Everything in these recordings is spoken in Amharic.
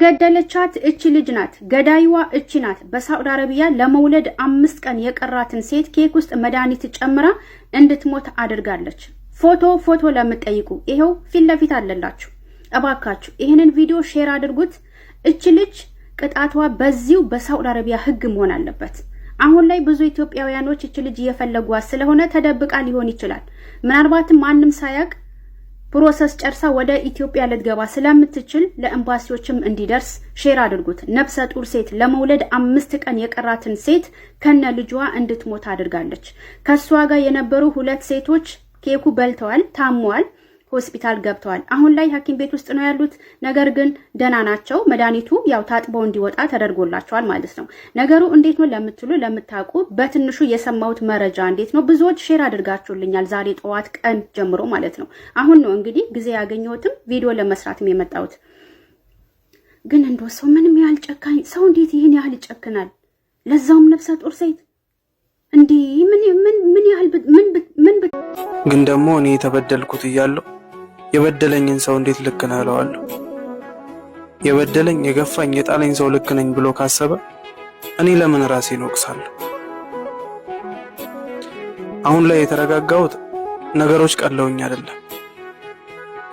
ገደለቻት እቺ ልጅ ናት። ገዳይዋ እቺ ናት። በሳዑዲ አረቢያ ለመውለድ 5 ቀን የቀራትን ሴት ኬክ ውስጥ መድኃኒት ጨምራ እንድትሞት አድርጋለች። ፎቶ ለምትጠይቁ ይሄው ፊት ለፊት አለላችሁ። እባካችሁ ይሄንን ቪዲዮ ሼር አድርጉት። እቺ ልጅ ቅጣቷ በዚሁ በሳዑዲ አረቢያ ህግ መሆን አለበት። አሁን ላይ ብዙ ኢትዮጵያውያኖች እቺ ልጅ እየፈለጓት ስለሆነ ተደብቃ ሊሆን ይችላል። ምናልባትም ማንም ሳያቅ ፕሮሰስ ጨርሳ ወደ ኢትዮጵያ ልትገባ ስለምትችል ለኤምባሲዎችም እንዲደርስ ሼር አድርጉት። ነፍሰ ጡር ሴት ለመውለድ 5 ቀን የቀራትን ሴት ከነ ልጇ እንድትሞት አድርጋለች። ከሷ ጋር የነበሩ 2 ሴቶች ኬኩ በልተዋል፣ ታሟል፣ ሆስፒታል ገብተዋል። አሁን ላይ ሐኪም ቤት ውስጥ ነው ያሉት። ነገር ግን ደህና ናቸው። መድኃኒቱ ያው ታጥበው እንዲወጣ ተደርጎላቸዋል ማለት ነው። ነገሩ እንዴት ነው ለምትሉ ለምታውቁ በትንሹ የሰማሁት መረጃ እንዴት ነው ብዙዎች ሼር አድርጋችሁልኛል። ዛሬ ጠዋት ቀን ጀምሮ ማለት ነው። አሁን ነው እንግዲህ ጊዜ ያገኘሁትም ቪዲዮ ለመስራትም የመጣሁት። ግን እንደው ሰው ምንም ያህል ጨካኝ ሰው እንዴት ይህን ያህል ይጨክናል? ለዛውም ነፍሰ ጡር ሴት እንዴ! ምን ያህል ግን ደግሞ እኔ የተበደልኩት እያለሁ የበደለኝን ሰው እንዴት ልክ ነህ እለዋለሁ? የበደለኝ የገፋኝ የጣለኝ ሰው ልክ ነኝ ብሎ ካሰበ እኔ ለምን ራሴን ወቅሳለሁ? አሁን ላይ የተረጋጋሁት ነገሮች ቀለውኝ አይደለም፣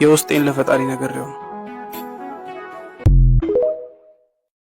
የውስጤን ለፈጣሪ ነግሬው ነው።